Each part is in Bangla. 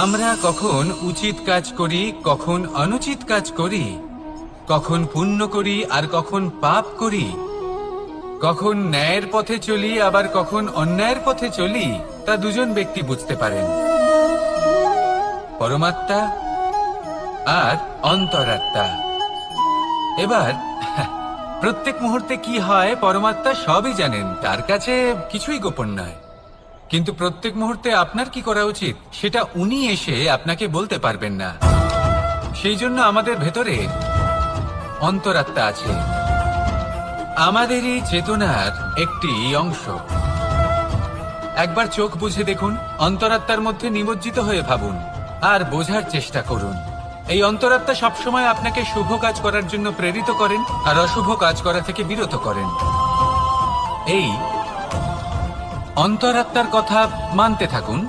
আমরা কখন উচিত কাজ করি, কখন অনুচিত কাজ করি, কখন পুণ্য করি আর কখন পাপ করি, কখন ন্যায়ের পথে চলি আবার কখন অন্যায়ের পথে চলি, তা দুজন ব্যক্তি বুঝতে পারেন, পরমাত্মা আর অন্তরাত্মা। এবার প্রত্যেক মুহূর্তে কি হয় পরমাত্মা সবই জানেন, তার কাছে কিছুই গোপন নয়। কিন্তু প্রত্যেক মুহূর্তে আপনার কি করা উচিত সেটা উনি এসে আপনাকে বলতে পারবেন না। সেই জন্য আমাদের ভেতরে অন্তরাত্মা আছে, আমাদেরই চেতনার একটি অংশ। একবার চোখ বুঝে দেখুন, অন্তরাত্মার মধ্যে নিমজ্জিত হয়ে ভাবুন আর বোঝার চেষ্টা করুন। এই অন্তরাত্মা সবসময় আপনাকে শুভ কাজ করার জন্য প্রেরিত করেন আর অশুভ কাজ করা থেকে বিরত করেন। এই অন্তরাত্মার কথা মানতে থাকুন,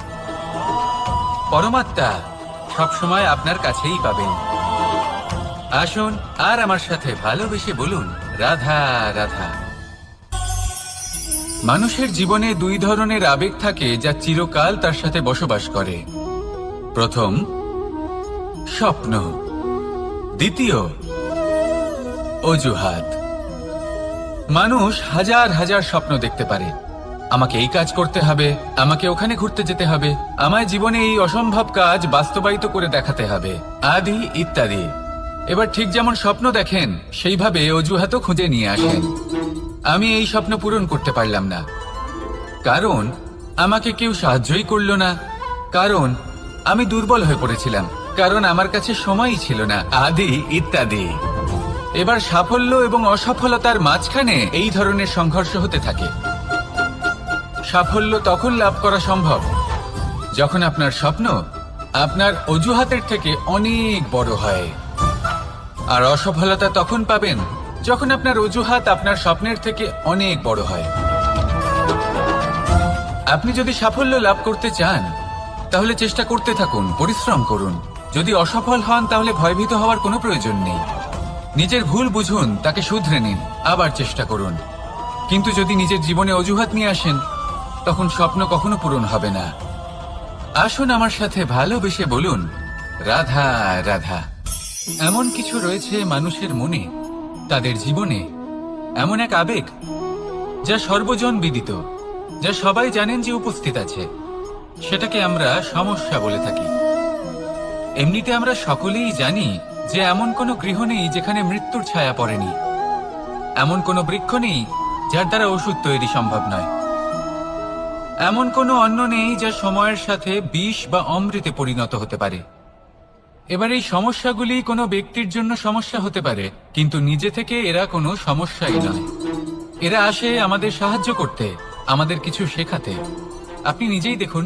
পরমাত্মা সবসময় আপনার কাছেই পাবেন। আসুন আর আমার সাথে ভালোবেসে বলুন, রাধা রাধা। মানুষের জীবনে দুই ধরনের আবেগ থাকে যা চিরকাল তার সাথে বসবাস করে। প্রথম, স্বপ্ন। দ্বিতীয়, অজুহাত। মানুষ হাজার হাজার স্বপ্ন দেখতে পারে, আমাকে এই কাজ করতে হবে, আমাকে ওখানে ঘুরতে যেতে হবে, আমায় জীবনে এই অসম্ভব কাজ বাস্তবায়িত করে দেখাতে হবে, আদি ইত্যাদি। এবার ঠিক যেমন স্বপ্ন দেখেন সেইভাবে অজুহাতও খুঁজে নিয়ে আসেন। আমি এই স্বপ্ন পূরণ করতে পারলাম না, কারণ আমাকে কেউ সাহায্যই করলো না, কারণ আমি দুর্বল হয়ে পড়েছিলাম, কারণ আমার কাছে সময়ই ছিল না, আদি ইত্যাদি। এবার সাফল্য এবং অসফলতার মাঝখানে এই ধরনের সংঘর্ষ হতে থাকে। সাফল্য তখন লাভ করা সম্ভব যখন আপনার স্বপ্ন আপনার অজুহাতের থেকে অনেক বড় হয়, আর অসফলতা তখন পাবেন যখন আপনার অজুহাত আপনার স্বপ্নের থেকে অনেক বড় হয়। আপনি যদি সাফল্য লাভ করতে চান তাহলে চেষ্টা করতে থাকুন, পরিশ্রম করুন। যদি অসফল হন তাহলে ভয়ভীত হওয়ার কোনো প্রয়োজন নেই। নিজের ভুল বুঝুন, তাকে শুধরে নিন, আবার চেষ্টা করুন। কিন্তু যদি নিজের জীবনে অজুহাত নিয়ে আসেন তখন স্বপ্ন কখনো পূরণ হবে না। আসুন আমার সাথে ভালোবেসে বলুন, রাধা রাধা। এমন কিছু রয়েছে মানুষের মনে, তাদের জীবনে এমন এক আবেগ যা সর্বজন বিদিত, যা সবাই জানেন যে উপস্থিত আছে। সেটাকে আমরা সমস্যা বলে থাকি। এমনিতে আমরা সকলেই জানি যে এমন কোনো গৃহ নেই যেখানে মৃত্যুর ছায়া পড়েনি, এমন কোনো বৃক্ষ নেই যার দ্বারা ওষুধ তৈরি সম্ভব নয়, এমন কোনো অন্ন নেই যা সময়ের সাথে বিষ বা অমৃতে পরিণত হতে পারে। এবার এই সমস্যাগুলি কোনো ব্যক্তির জন্য সমস্যা হতে পারে, কিন্তু নিজে থেকে এরা কোনো সমস্যাই নয়। এরা আসে আমাদের সাহায্য করতে, আমাদের কিছু শেখাতে। আপনি নিজেই দেখুন,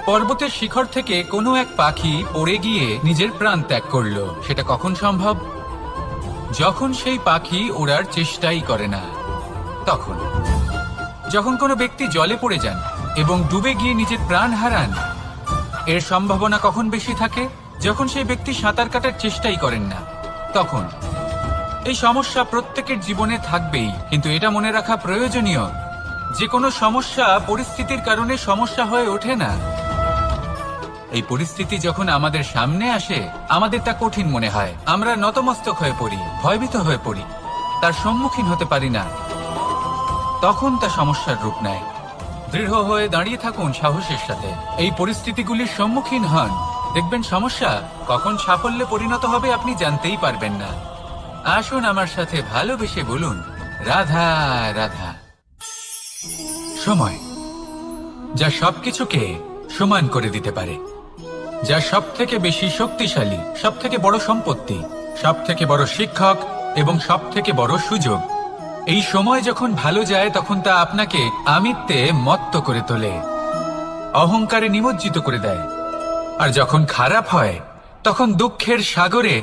পর্বতের শিখর থেকে কোনো এক পাখি পড়ে গিয়ে নিজের প্রাণ ত্যাগ করলো। সেটা কখন সম্ভব? যখন সেই পাখি ওড়ার চেষ্টাই করে না। তখন যখন কোনো ব্যক্তি জলে পড়ে যান এবং ডুবে গিয়ে নিজের প্রাণ হারান, এর সম্ভাবনা কখন বেশি থাকে? যখন সেই ব্যক্তি সাঁতার কাটার চেষ্টাই করেন না। তখন এই সমস্যা প্রত্যেকের জীবনে থাকবেই, কিন্তু এটা মনে রাখা প্রয়োজনীয় যে কোনো সমস্যা পরিস্থিতির কারণে সমস্যা হয়ে ওঠে না। এই পরিস্থিতি যখন আমাদের সামনে আসে আমাদের তা কঠিন মনে হয়, আমরা নতমস্তক হয়ে পড়ি, ভয়ভীত হয়ে পড়ি, তার সম্মুখীন হতে পারি না। তখন তা সমস্যার রূপ নেয়। দৃঢ় হয়ে দাঁড়িয়ে থাকুন সাহসের সাথে, এই পরিস্থিতিগুলির সম্মুখীন হন, দেখবেন সমস্যা কখন সাফল্যে পরিণত হবে আপনি জানতেই পারবেন না। আসুন আমার সাথে ভালোবেসে বলুন, রাধা রাধা। সময় যা সবকিছুকে সমান করে দিতে পারে, যা সব থেকে বেশি শক্তিশালী, সব থেকে বড় সম্পত্তি, সব থেকে বড় শিক্ষক এবং সব থেকে বড় সুযোগ। এই সময় যখন ভালো যায় তখন তা আপনাকে আমিত্বে মত্ত করে তোলে, অহংকারে নিমজ্জিত করে দেয়। আর যখন খারাপ হয় তখন দুঃখের সাগরে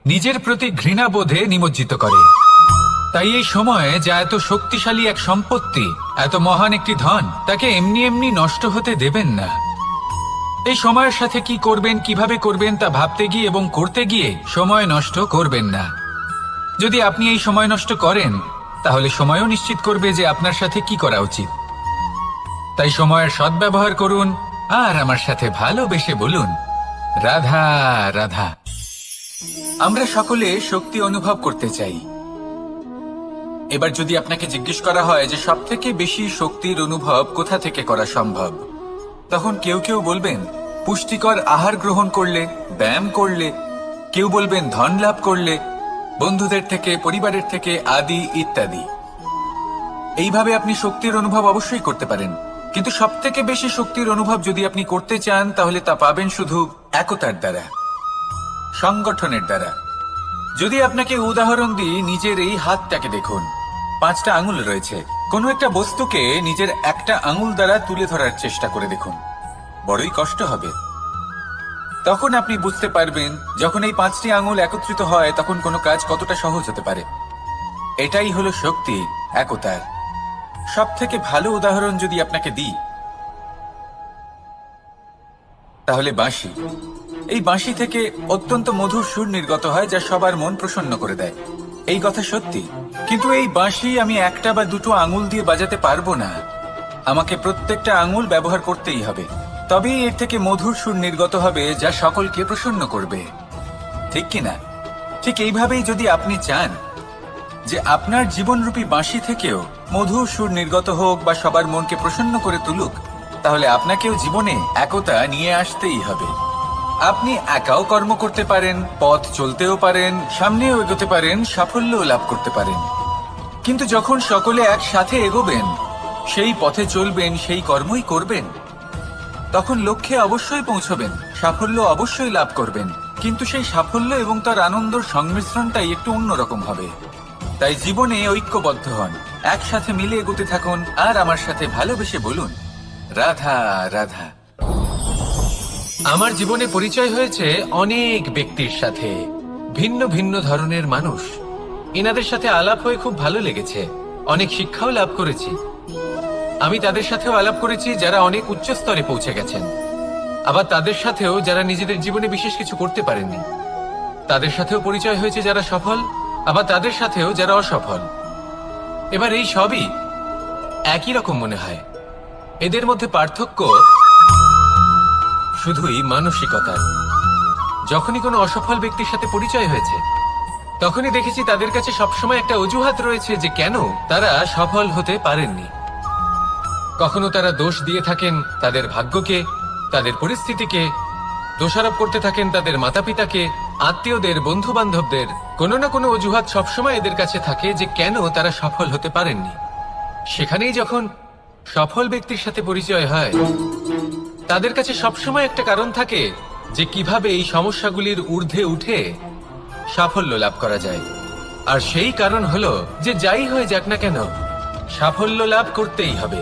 নিজের প্রতি ঘৃণাবোধে নিমজ্জিত করে। তাই এই সময়ে যা এত শক্তিশালী এক সম্পত্তি, এত মহান একটি ধন, তাকে এমনি এমনি নষ্ট হতে দেবেন না। এই সময়ের সাথে কি করবেন, কিভাবে করবেন তা ভাবতে গিয়ে এবং করতে গিয়ে সময় নষ্ট করবেন না। যদি আপনি এই সময় নষ্ট করেন তাহলে সময়ও নিশ্চিত করবে যে আপনার সাথে কি করা উচিত। তাই সময়ের সদ্ব্যবহার করুন আর আমার সাথে ভালোবেসে বলুন, রাধা রাধা। আমরা সকলে শক্তি অনুভব করতে চাই। এবার যদি আপনাকে জিজ্ঞেস করা হয় যে সব থেকে বেশি শক্তির অনুভব কোথা থেকে করা সম্ভব, তখন কেউ কেউ বলবেন পুষ্টিকর আহার গ্রহণ করলে, ব্যায়াম করলে, কেউ বলবেন ধন লাভ করলে, বন্ধুদের থেকে, পরিবারের থেকে, আদি ইত্যাদি। এইভাবে আপনি শক্তির অনুভব অবশ্যই করতে পারেন, কিন্তু সব থেকে বেশি শক্তির অনুভব যদি আপনি করতে চান তাহলে তা পাবেন শুধু একতার দ্বারা, সংগঠনের দ্বারা। যদি আপনাকে উদাহরণ দিই, নিজের এই হাতটাকে দেখুন, 5টা আঙুল রয়েছে। কোনো একটা বস্তুকে নিজের একটা আঙুল দ্বারা তুলে ধরার চেষ্টা করে দেখুন, বড়ই কষ্ট হবে। তখন আপনি বুঝতে পারবেন যখন এই 5টি আঙুল একত্রিত হয় তখন কোনো কাজ কতটা সহজ হতে পারে। এটাই হলো শক্তি, একতার। সব থেকে ভালো উদাহরণ যদি আপনাকে দিই তাহলে বাঁশি। এই বাঁশি থেকে অত্যন্ত মধুর সুর নির্গত হয় যা সবার মন প্রসন্ন করে দেয়। এই কথা সত্যি, কিন্তু এই বাঁশি আমি একটা বা দুটো আঙুল দিয়ে বাজাতে পারবো না। আমাকে প্রত্যেকটা আঙুল ব্যবহার করতেই হবে, তবেই এর থেকে মধুর সুর নির্গত হবে যা সকলকে প্রসন্ন করবে, ঠিক কিনা? ঠিক এইভাবেই যদি আপনি চান যে আপনার জীবনরূপী বাঁশি থেকেও মধুর সুর নির্গত হোক বা সবার মনকে প্রসন্ন করে তুলুক, তাহলে আপনাকেও জীবনে একতা নিয়ে আসতেই হবে। আপনি একাও কর্ম করতে পারেন, পথ চলতেও পারেন, সামনেও এগোতে পারেন, সাফল্যও লাভ করতে পারেন। কিন্তু যখন সকলে একসাথে এগোবেন, সেই পথে চলবেন, সেই কর্মই করবেন, তখন লক্ষ্যে অবশ্যই পৌঁছবেন, সাফল্য অবশ্যই লাভ করবেন। কিন্তু সেই সাফল্য এবং তার আনন্দর সংমিশ্রণটাই একটু অন্যরকম হবে। তাই জীবনে ঐক্যবদ্ধ হন, একসাথে মিলে এগোতে থাকুন, আর আমার সাথে ভালোবেসে বলুন রাধা রাধা। আমার জীবনে পরিচয় হয়েছে অনেক ব্যক্তির সাথে, ভিন্ন ভিন্ন ধরনের মানুষ। এনাদের সাথে আলাপ হয়ে খুব ভালো লেগেছে, অনেক শিক্ষাও লাভ করেছি। আমি তাদের সাথেও আলাপ করেছি যারা অনেক উচ্চ স্তরে পৌঁছে গেছেন, আবার তাদের সাথেও যারা নিজেদের জীবনে বিশেষ কিছু করতে পারেননি। তাদের সাথেও পরিচয় হয়েছে যারা সফল, আবার তাদের সাথেও যারা অসফল। এবার এই সবই একই রকম মনে হয়। এদের মধ্যে পার্থক্য শুধুই মানসিকতার। যখনই কোনো অসফল ব্যক্তির সাথে পরিচয় হয়েছে, তখনই দেখেছি তাদের কাছে সবসময় একটা অজুহাত রয়েছে যে কেন তারা সফল হতে পারেননি। কখনো তারা দোষ দিয়ে থাকেন তাদের ভাগ্যকে, তাদের পরিস্থিতিকে, দোষারোপ করতে থাকেন তাদের মাতা পিতাকে, আত্মীয়দের, বন্ধু বান্ধবদের। কোনো না কোনো অজুহাত সবসময় এদের কাছে থাকে যে কেন তারা সফল হতে পারেননি। সেখানেই যখন সফল ব্যক্তির সাথে পরিচয় হয়, তাদের কাছে সবসময় একটা কারণ থাকে যে কিভাবে এই সমস্যাগুলির ঊর্ধ্বে উঠে সাফল্য লাভ করা যায়। আর সেই কারণ হলো যে যাই হয়ে যাক না কেন, সাফল্য লাভ করতেই হবে।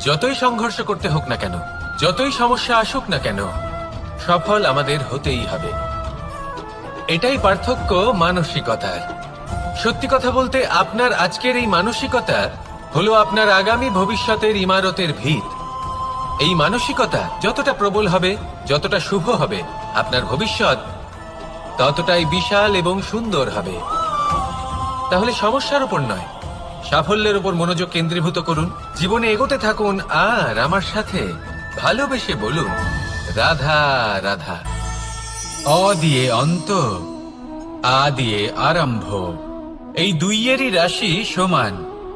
যতই সংঘর্ষ করতে হোক না কেন, যতই সমস্যা আসুক না কেন, সফল আমাদের হতেই হবে। এটাই পার্থক্য মানসিকতার। সত্যি কথা বলতে, আপনার আজকের এই মানসিকতা হলো আপনার আগামী ভবিষ্যতের ইমারতের ভিত। এই মানসিকতা যতটা প্রবল হবে, যতটা শুভ হবে, আপনার ভবিষ্যৎ ততটাই বিশাল এবং সুন্দর হবে। তাহলে সমস্যার উপর নয়, সাফল্যের উপর মনোযোগ কেন্দ্রীভূত করুন, জীবনে এগোতে থাকুন, আর আমার সাথে ভালোবেসে বলুন রাধা রাধা। অ দিয়ে অন্ত, আ দিয়ে আরম্ভ। এই দুইয়েরই রাশি সমান।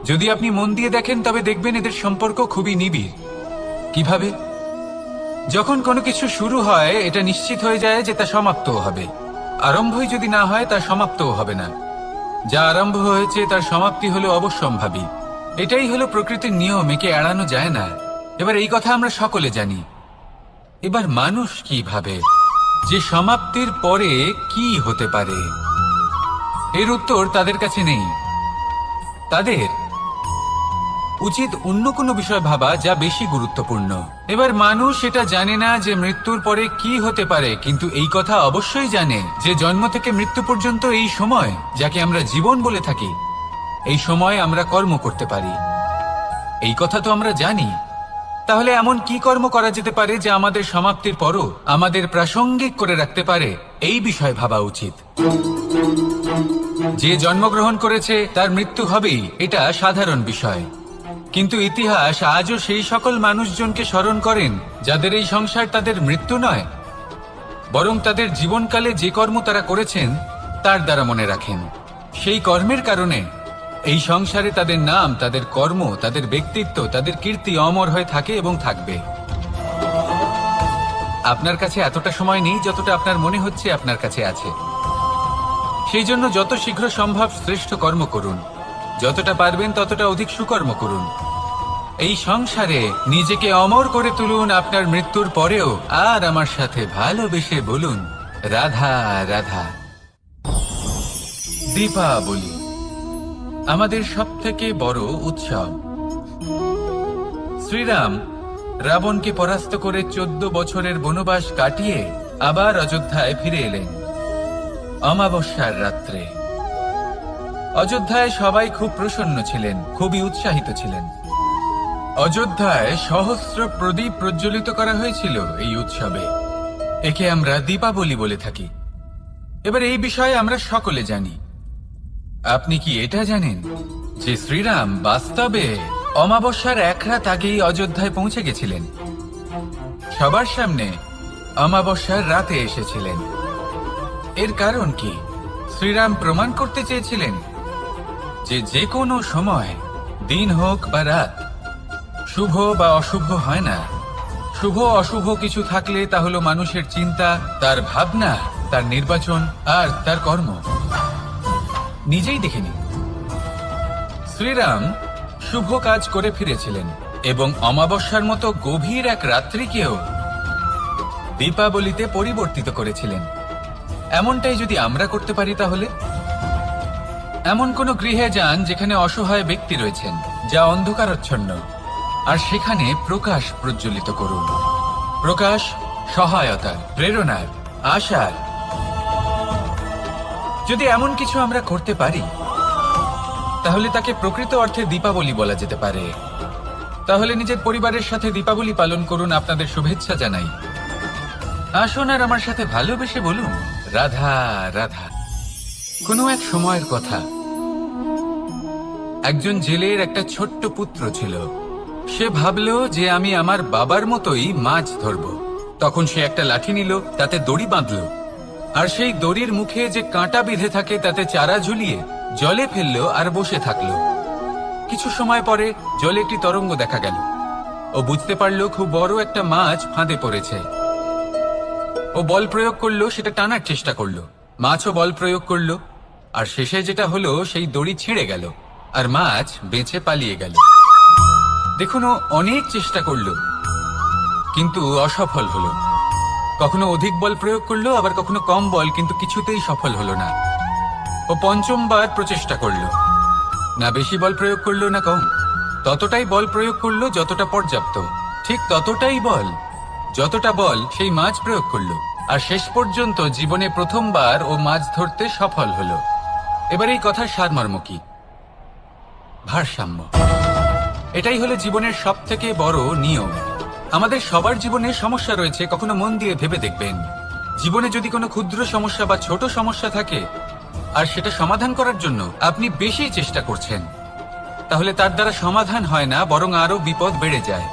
যদি আপনি মন দিয়ে দেখেন তবে দেখবেন এদের সম্পর্ক খুবই নিবিড়। কিভাবে? যখন কোনো কিছু শুরু হয় এটা নিশ্চিত হয়ে যায় যে তা সমাপ্তও হবে। আরম্ভই যদি না হয় তা সমাপ্তও হবে না। যা আরম্ভ হয়েছে তার সমাপ্তি হলো অবশ্যম্ভাবী। এটাই হলো প্রকৃতির নিয়ম, একে এড়ানো যায় না। এবার এই কথা আমরা সকলে জানি। এবার মানুষ কি ভাবে যে সমাপ্তির পরে কি হতে পারে, এর উত্তর তাদের কাছে নেই। তাদের উচিত অন্য কোনো বিষয় ভাবা যা বেশি গুরুত্বপূর্ণ। এবার মানুষ এটা জানে না যে মৃত্যুর পরে কি হতে পারে, কিন্তু এই কথা অবশ্যই জানে যে জন্ম থেকে মৃত্যু পর্যন্ত এই সময়, যাকে আমরা জীবন বলে থাকি, এই সময় আমরা কর্ম করতে পারি। এই কথা তো আমরা জানি। তাহলে এমন কি কর্ম করা যেতে পারে যা আমাদের সমাপ্তির পরও আমাদের প্রাসঙ্গিক করে রাখতে পারে, এই বিষয়ে ভাবা উচিত। যে জন্মগ্রহণ করেছে তার মৃত্যু হবেই, এটা সাধারণ বিষয়। কিন্তু ইতিহাস আজও সেই সকল মানুষজনকে স্মরণ করেন যাদের এই সংসার তাদের মৃত্যু নয়, বরং তাদের জীবনকালে যে কর্ম তারা করেছেন তার দ্বারা মনে রাখেন। সেই কর্মের কারণে এই সংসারে তাদের নাম, তাদের কর্ম, তাদের ব্যক্তিত্ব, তাদের কীর্তি অমর হয়ে থাকে এবং থাকবে। আপনার কাছে এতটা সময় নেই যতটা আপনার মনে হচ্ছে আপনার কাছে আছে। সেই জন্য যত শীঘ্র সম্ভব শ্রেষ্ঠ কর্ম করুন, যতটা পারবেন ততটা অধিক সুকর্ম করুন। এই সংসারে নিজেকে অমর করে তুলুন আপনার মৃত্যুর পরেও, আর আমার সাথে ভালোবেসে বলুন রাধা রাধা। দীপাবলি আমাদের সবথেকে বড় উৎসব। শ্রীরাম রাবণকে পরাস্ত করে 14 বছরের বনবাস কাটিয়ে আবার অযোধ্যায় ফিরে এলেন অমাবস্যার রাত্রে। অযোধ্যায় সবাই খুব প্রসন্ন ছিলেন, খুবই উৎসাহিত ছিলেন। অযোধ্যায় সহস্র প্রদীপ প্রজ্বলিত করা হয়েছিল এই উৎসবে। একে আমরা দীপাবলি বলে থাকি। এবার এই বিষয়ে আমরা সকলে জানি। আপনি কি এটা জানেন যে শ্রীরাম বাস্তবে অমাবস্যার এক রাত আগেই অযোধ্যায় পৌঁছে গেছিলেন? সবার সামনে অমাবস্যার রাতে এসেছিলেন। এর কারণ কি? শ্রীরাম প্রমাণ করতে চেয়েছিলেন যে যে কোনো সময়, দিন হোক বা রাত, শুভ বা অশুভ হয় না। শুভ অশুভ কিছু থাকলে তা হলো মানুষের চিন্তা, তার ভাবনা, তার নির্বাচন আর তার কর্ম। নিজেই দেখে নিন, শ্রীরাম শুভ কাজ করে ফিরেছিলেন এবং অমাবস্যার মতো গভীর এক রাত্রিকেও দীপাবলিতে পরিবর্তিত করেছিলেন। এমনটাই যদি আমরা করতে পারি তাহলে? এমন কোন গৃহে যান যেখানে অসহায় ব্যক্তি রয়েছেন, যা অন্ধকারাচ্ছন্ন, আর সেখানে প্রকাশ প্রজ্বলিত করুন। প্রকাশ সহায়তার, প্রেরণার, আশার। যদি এমন কিছু আমরা করতে পারি তাহলে তাকে প্রকৃত অর্থে দীপাবলি বলা যেতে পারে। তাহলে নিজের পরিবারের সাথে দীপাবলি পালন করুন। আপনাদের শুভেচ্ছা জানাই। আসুন আর আমার সাথে ভালোবেসে বলুন রাধা রাধা। কোনো এক সময়ের কথা, একজন জেলের একটা ছোট্ট পুত্র ছিল। সে ভাবলো যে আমি আমার বাবার মতোই মাছ ধরব। তখন সে একটা লাঠি নিল, তাতে দড়ি বাঁধলো, আর সেই দড়ির মুখে যে কাঁটা বিঁধে থাকে তাতে চারা ঝুলিয়ে জলে ফেললো আর বসে থাকলো। কিছু সময় পরে জলে একটি তরঙ্গ দেখা গেল। ও বুঝতে পারলো খুব বড় একটা মাছ ফাঁদে পড়েছে। ও বল প্রয়োগ করলো, সেটা টানার চেষ্টা করলো। মাছও বল প্রয়োগ করলো, আর শেষে যেটা হলো সেই দড়ি ছিঁড়ে গেল আর মাছ বেঁচে পালিয়ে গেল। দেখুন, ও অনেক চেষ্টা করলো কিন্তু অসফল হলো। কখনো অধিক বল প্রয়োগ করলো, আবার কখনো কম বল, কিন্তু কিছুতেই সফল হলো না। ও পঞ্চমবার প্রচেষ্টা করলো। না বেশি বল প্রয়োগ করলো না কম, ততটাই বল প্রয়োগ করলো যতটা পর্যাপ্ত। ঠিক ততটাই বল, যতটা বল সেই মাছ প্রয়োগ করলো। আর শেষ পর্যন্ত জীবনে প্রথমবার ও মাছ ধরতে সফল হলো। এবার এই কথার সারমর্ম কি? ভারসাম্য। এটাই হলো জীবনের সবথেকে বড় নিয়ম। আমাদের সবার জীবনে সমস্যা রয়েছে, কখনো মন দিয়ে ভেবে দেখবেন। জীবনে যদি কোনো ক্ষুদ্র সমস্যা বা ছোট সমস্যা থাকে আর সেটা সমাধান করার জন্য আপনি বেশি চেষ্টা করছেন, তাহলে তার দ্বারা সমাধান হয় না, বরং আরো বিপদ বেড়ে যায়।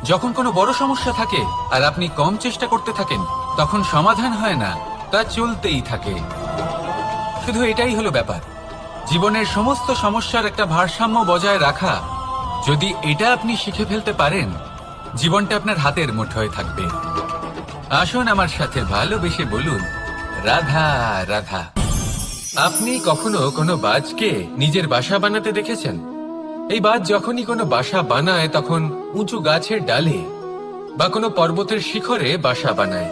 যখন কোনো বড় সমস্যা থাকে আর আপনি কম চেষ্টা করতে থাকেন, তখন সমাধান হয় না, তা চলতেই থাকে। শুধু এটাই হলো ব্যাপার। জীবনের সমস্ত সমস্যার একটা ভারসাম্য বজায় রাখা, যদি এটা আপনি শিখে ফেলতে পারেন, জীবনটা আপনার হাতের মুঠোয় থাকবে। আসুন আমার সাথে ভালোবেসে বলুন রাধা রাধা। আপনি কখনো কোনো বাজকে নিজের বাসা বানাতে দেখেছেন? এই বাজ যখনই কোনো বাসা বানায় তখন উঁচু গাছের ডালে বা কোনো পর্বতের শিখরে বাসা বানায়,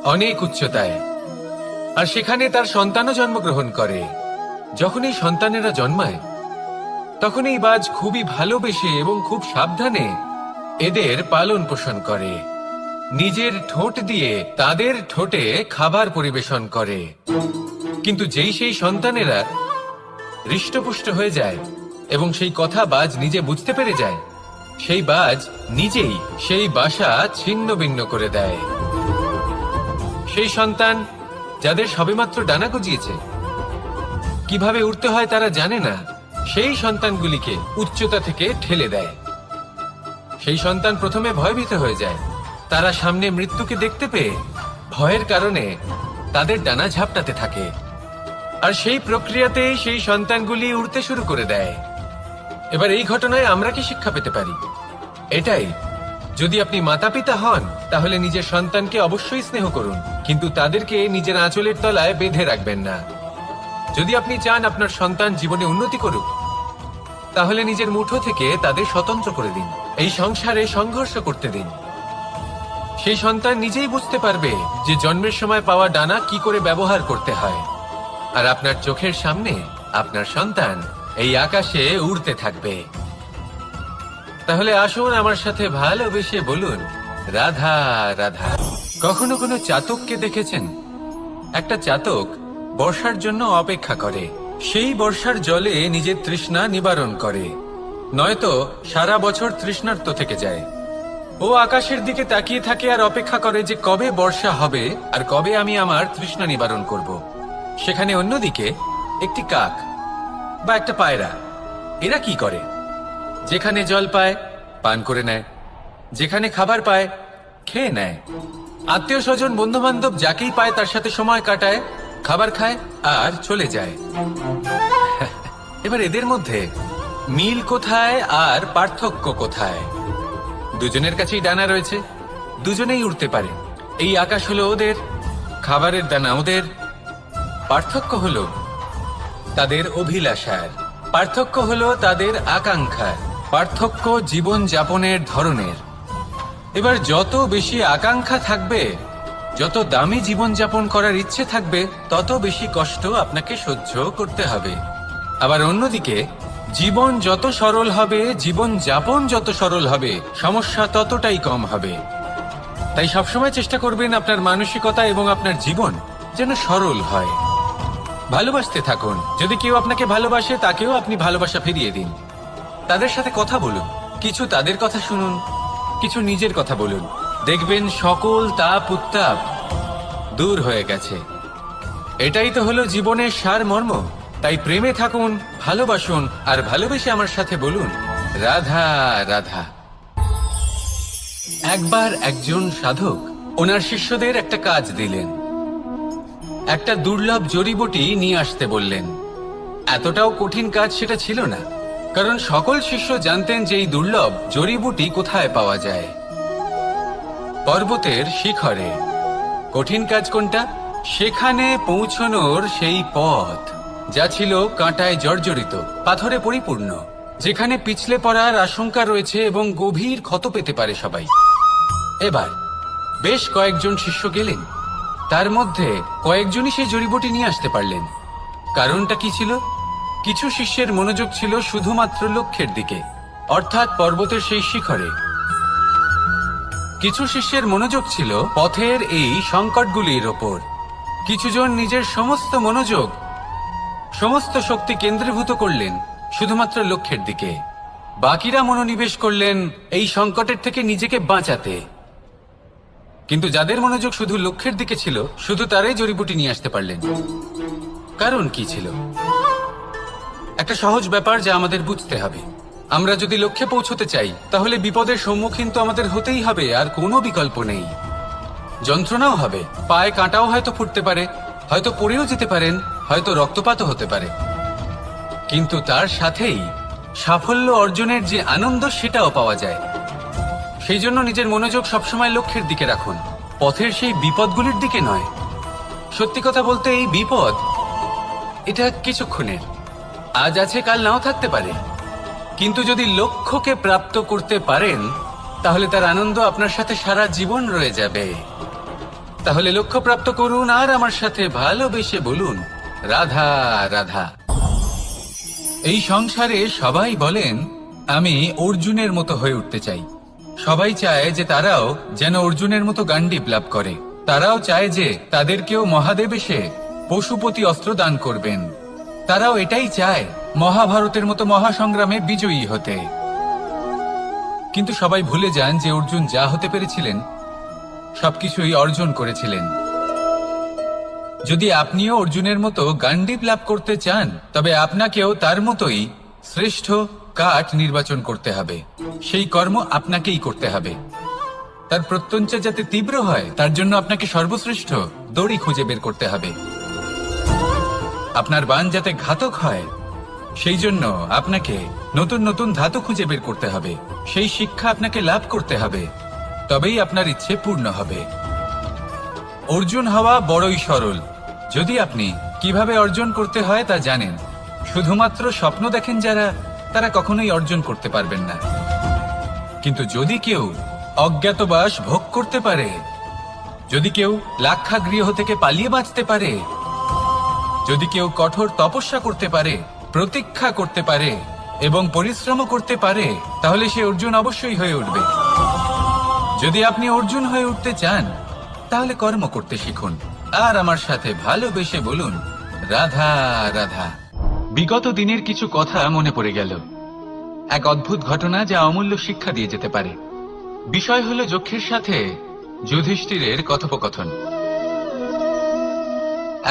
অনেক উচ্চতায়। আর সেখানে তার সন্তানও জন্মগ্রহণ করে। যখন এই সন্তানেরা জন্মায় তখন এই বাজ খুবই ভালোবেসে এবং খুব সাবধানে এদের পালন পোষণ করে। নিজের ঠোঁট দিয়ে তাদের ঠোঁটে খাবার পরিবেশন করে। কিন্তু যেই সেই সন্তানেরা হৃষ্টপুষ্ট হয়ে যায় এবং সেই কথা বাজ নিজে বুঝতে পেরে যায়, সেই বাজ নিজেই সেই বাসা ছিন্ন ভিন্ন করে দেয়। সেই সন্তান যাদের সবেমাত্র ডানা গজিয়েছে, কিভাবে উড়তে হয় তারা জানে না, সেই সন্তানগুলিকে উচ্চতা থেকে ঠেলে দেয়। সেই সন্তান প্রথমে ভয়ভীত হয়ে যায়। তারা সামনে মৃত্যুকে দেখতে পেয়ে ভয়ের কারণে তাদের ডানা ঝাপটাতে থাকে আর সেই প্রক্রিয়াতেই সেই সন্তানগুলি উড়তে শুরু করে দেয়। এবার এই ঘটনায় আমরা কি শিক্ষা পেতে পারি? এটাই, যদি আপনি মাতা পিতা হন তাহলে নিজের সন্তানকে অবশ্যই স্নেহ করুন, কিন্তু তাদেরকে নিজের আঁচলের তলায় বেঁধে রাখবেন না। যদি আপনি চান আপনার সন্তান জীবনে উন্নতি করুক, তাহলে নিজের মুঠো থেকে তাদের স্বতন্ত্র করে দিন, এই সংসারে সংঘর্ষ করতে দিন। সেই সন্তান নিজেই বুঝতে পারবে যে জন্মের সময় পাওয়া ডানা কি করে ব্যবহার করতে হয়। আর আপনার চোখের সামনে আপনার সন্তান এই আকাশে উড়তে থাকবে। তাহলে আসুন আমার সাথে ভালোবেসে বলুন, রাধা রাধা। কখনো কোনো চাতককে দেখেছেন? একটা চাতক বর্ষার জন্য অপেক্ষা করে, সেই বর্ষার জলে নিজের তৃষ্ণা নিবারণ করে, নয়তো সারা বছর তৃষ্ণার্ত থেকে যায়। ও আকাশের দিকে তাকিয়ে থাকে আর অপেক্ষা করে যে কবে বর্ষা হবে আর কবে আমি আমার তৃষ্ণা নিবারণ করব। সেখানে অন্যদিকে একটি কাক বা একটা পায়রা, এরা কি করে? যেখানে জল পায় পান করে নেয়, যেখানে খাবার পায় খেয়ে নেয়, আত্মীয় স্বজন বন্ধু বান্ধব যাকেই পায় তার সাথে সময় কাটায়, খাবার খায় আর চলে যায়। এবার এদের মধ্যে মিল কোথায় আর পার্থক্য কোথায়? দুজনের কাছেই ডানা রয়েছে, দুজনেই উড়তে পারে। এই আকাশ হলো ওদের, খাবারের দানা ওদের। পার্থক্য হলো তাদের অভিলাষার, পার্থক্য হলো তাদের আকাঙ্ক্ষার, পার্থক্য জীবন যাপনের ধরনের। এবার যত বেশি আকাঙ্ক্ষা থাকবে, যত দামি জীবন যাপন করার ইচ্ছে থাকবে, তত বেশি কষ্ট আপনাকে সহ্য করতে হবে। আবার অন্যদিকে জীবন যত সরল হবে, জীবন যাপন যত সরল হবে, সমস্যা ততটাই কম হবে। তাই সবসময় চেষ্টা করবেন আপনার মানসিকতা এবং আপনার জীবন যেন সরল হয়। ভালোবাসতে থাকুন। যদি কেউ আপনাকে ভালোবাসে, তাকেও আপনি ভালোবাসা ফিরিয়ে দিন। তাদের সাথে কথা বলুন, কিছু তাদের কথা শুনুন, কিছু নিজের কথা বলুন। দেখবেন সকল তাপ উত্তাপ দূর হয়ে গেছে। এটাই তো হলো জীবনের সারমর্ম। তাই প্রেমে থাকুন, ভালোবাসুন, আর ভালোবেসে আমার সাথে বলুন, রাধা রাধা। একবার একজন সাধক ওনার শিষ্যদের একটা কাজ দিলেন, একটা দুর্লভ জড়িবুটি নিয়ে আসতে বললেন। এতটাও কঠিন কাজ সেটা ছিল না, কারণ সকল শিষ্য জানতেন যে এই দুর্লভ জড়িবুটি কোথায় পাওয়া যায়। পর্বতের শিখরে। কঠিন কাজ কোনটা? সেখানে পৌঁছনোর সেই পথ, যা ছিল কাঁটায় জর্জরিত, পাথরে পরিপূর্ণ, যেখানে পিছলে পড়ার আশঙ্কা রয়েছে এবং গভীর ক্ষত পেতে পারে সবাই। এবার বেশ কয়েকজন শিষ্য গেলেন, তার মধ্যে কয়েকজনই সেই জড়িবুটি নিয়ে আসতে পারলেন। কারণটা কি ছিল? কিছু শিষ্যের মনোযোগ ছিল শুধুমাত্র লক্ষ্যের দিকে, অর্থাৎ পর্বতের সেই শিখরে। কিছু শিষ্যের মনোযোগ ছিল পথের এই সংকটগুলির ওপর। কিছুজন নিজের সমস্ত মনোযোগ, সমস্ত শক্তি কেন্দ্রীভূত করলেন শুধুমাত্র লক্ষ্যের দিকে। বাকিরা মনোনিবেশ করলেন এই সংকটের থেকে নিজেকে বাঁচাতে। কিন্তু যাদের মনোযোগ শুধু লক্ষ্যের দিকে ছিল, শুধু তারাই জড়িবুটি নিয়ে আসতে পারলেন। কারণ কি ছিল? একটা সহজ ব্যাপার যা আমাদের বুঝতে হবে। আমরা যদি লক্ষ্যে পৌঁছতে চাই, তাহলে বিপদের সম্মুখীন তো আমাদের হতেই হবে, আর কোনো বিকল্প নেই। যন্ত্রণাও হবে, পায়ে কাঁটাও হয়তো ফুটতে পারে, হয়তো পড়েও যেতে পারেন, হয়তো রক্তপাতও হতে পারে। কিন্তু তার সাথেই সাফল্য অর্জনের যে আনন্দ, সেটাও পাওয়া যায়। সেই জন্য নিজের মনোযোগ সবসময় লক্ষ্যের দিকে রাখুন, পথের সেই বিপদগুলির দিকে নয়। সত্যি কথা বলতে, এই বিপদ এটা কিছুক্ষণের, আজ আছে কাল নাও থাকতে পারে। কিন্তু যদি লক্ষ্যকে প্রাপ্ত করতে পারেন, তাহলে তার আনন্দ আপনার সাথে সারা জীবন রয়ে যাবে। তাহলে লক্ষ্য প্রাপ্ত করুন আর আমার সাথে ভালোবেসে বলুন, রাধা রাধা। এই সংসারে সবাই বলেন, আমি অর্জুনের মতো হয়ে উঠতে চাই। সবাই চায় যে তারাও যেন অর্জুনের মতো গান্ডীব লাভ করে। তারাও চায় যে তাদেরকেও মহাদেব এসে পশুপতি অস্ত্র দান করবেন। তারাও এটাই চায় মহাভারতের মতো মহাসংগ্রামে বিজয়ী হতে। কিন্তু সবাই ভুলে যান যে অর্জুন যা হতে পেরেছিলেন, সবকিছুই অর্জন করেছিলেন। যদি আপনিও অর্জুনের মতো গান্ডীব লাভ করতে চান, তবে আপনাকেও তার মতোই শ্রেষ্ঠ কাঠ নির্বাচন করতে হবে। সেই কর্ম আপনাকেই করতে হবে। তার প্রত্যঞ্চা যাতে তীব্র হয় তার জন্য আপনাকে সর্বশ্রেষ্ঠ দড়ি খুঁজে বের করতে হবে। আপনার বাণ যাতে ঘাতক হয় সেই জন্য আপনাকে নতুন নতুন ধাতু খুঁজে বের করতে হবে। সেই শিক্ষা আপনাকে লাভ করতে হবে, তবেই আপনার ইচ্ছে পূর্ণ হবে। অর্জুন হওয়া বড়ই সরল যদি আপনি কিভাবে অর্জন করতে হয় তা জানেন। শুধুমাত্র স্বপ্ন দেখেন যারা, তারা কখনোই অর্জন করতে পারবেন না। কিন্তু যদি কেউ অজ্ঞাতবাস ভোগ করতে পারে, যদি কেউ লাক্ষাগৃহ থেকে পালিয়ে বাঁচতে পারে, যদি কেউ কঠোর তপস্যা করতে পারে, প্রতীক্ষা করতে পারে এবং পরিশ্রমও করতে পারে, তাহলে সে অর্জুন অবশ্যই হয়ে উঠবে। যদি আপনি অর্জুন হয়ে উঠতে চান তাহলে কর্ম করতে শিখুন আর আমার সাথে ভালোবেসে বলুন রাধা রাধা। বিগত দিনের কিছু কথা মনে পড়ে গেল। এক অদ্ভুত ঘটনা যা অমূল্য শিক্ষা দিয়ে যেতে পারে। বিষয় হলো যক্ষের সাথে যুধিষ্ঠিরের কথোপকথন।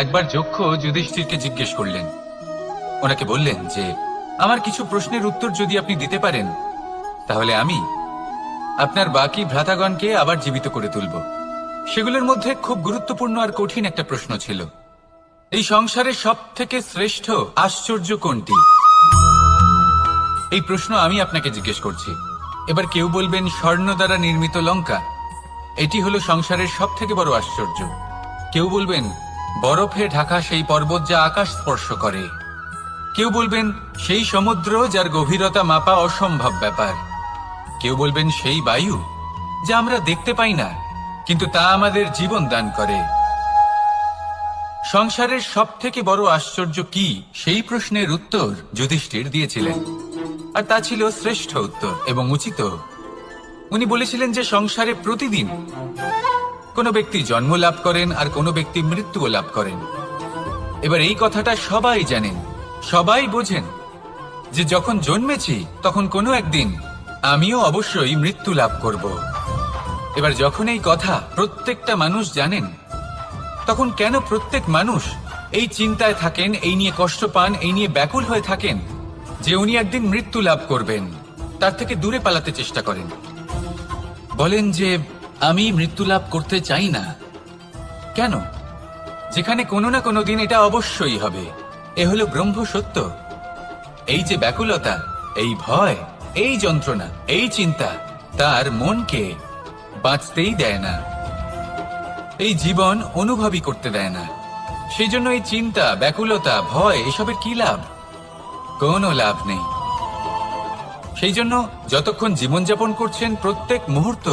একবার যক্ষ যুধিষ্ঠিরকে জিজ্ঞেস করলেন, ওনাকে বললেন যে আমার কিছু প্রশ্নের উত্তর যদি আপনি দিতে পারেন তাহলে আমি আপনার বাকি ভ্রাতাগণকে আবার জীবিত করে তুলব। সেগুলোর মধ্যে খুব গুরুত্বপূর্ণ আর কঠিন একটা প্রশ্ন ছিল, এই সংসারের সব থেকে শ্রেষ্ঠ আশ্চর্য কোনটি? এই প্রশ্ন আমি আপনাকে জিজ্ঞেস করছি। এবার কেউ বলবেন স্বর্ণ দ্বারা নির্মিত লঙ্কা, এটি হলো সংসারের সব থেকে বড় আশ্চর্য। কেউ বলবেন বরফে ঢাকা সেই পর্বত যা আকাশ স্পর্শ করে। কেউ বলবেন সেই সমুদ্র যার গভীরতা মাপা অসম্ভব ব্যাপার। কেউ বলবেন সেই বায়ু যা আমরা দেখতে পাই না কিন্তু তা আমাদের জীবন দান করে। সংসারের সব থেকে বড় আশ্চর্য কি, সেই প্রশ্নের উত্তর যুধিষ্ঠির দিয়েছিলেন, আর তা ছিল শ্রেষ্ঠ উত্তর এবং উচিত। উনি বলেছিলেন যে সংসারে প্রতিদিন কোনো ব্যক্তি জন্ম লাভ করেন আর কোনো ব্যক্তি মৃত্যুও লাভ করেন। এবার এই কথাটা সবাই জানেন, সবাই বোঝেন যে যখন জন্মেছি তখন কোনো একদিন আমিও অবশ্যই মৃত্যু লাভ করব। এবার যখন এই কথা প্রত্যেকটা মানুষ জানেন, তখন কেন প্রত্যেক মানুষ এই চিন্তায় থাকেন, এই নিয়ে কষ্ট পান, এই নিয়ে ব্যাকুল হয়ে থাকেন যে উনি একদিন মৃত্যু লাভ করবেন, তার থেকে দূরে পালাতে চেষ্টা করেন? বলেন যে আমি মৃত্যু লাভ করতে চাই না। কেন? যেখানে কোনো না কোনো দিন এটা অবশ্যই হবে। এ হলো ব্রহ্ম সত্য। এই যে ব্যাকুলতা, এই ভয়, এই যন্ত্রণা, এই চিন্তা তার মনকে বাঁচতেই দেয় না, এই জীবন অনুভবই করতে দেয় না। সেই জন্য এই চিন্তা, ব্যাকুলতা, ভয় এসবের কি লাভ? কোনো লাভ নেই। সেই জন্য যতক্ষণ জীবনযাপন করছেন প্রত্যেক মুহূর্ত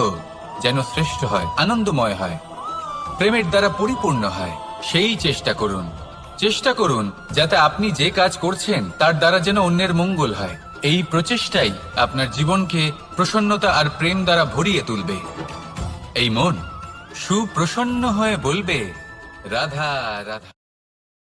যেন শ্রেষ্ঠ হয়, আনন্দময় হয়, প্রেমের দ্বারা পরিপূর্ণ হয়, সেই চেষ্টা করুন। চেষ্টা করুন যাতে আপনি যে কাজ করছেন তার দ্বারা যেন অন্যের মঙ্গল হয়। এই প্রচেষ্টাই আপনার জীবনকে প্রসন্নতা আর প্রেম দ্বারা ভরিয়ে তুলবে। এই মন সুপ্রসন্ন হয়ে বলবে রাধা রাধা।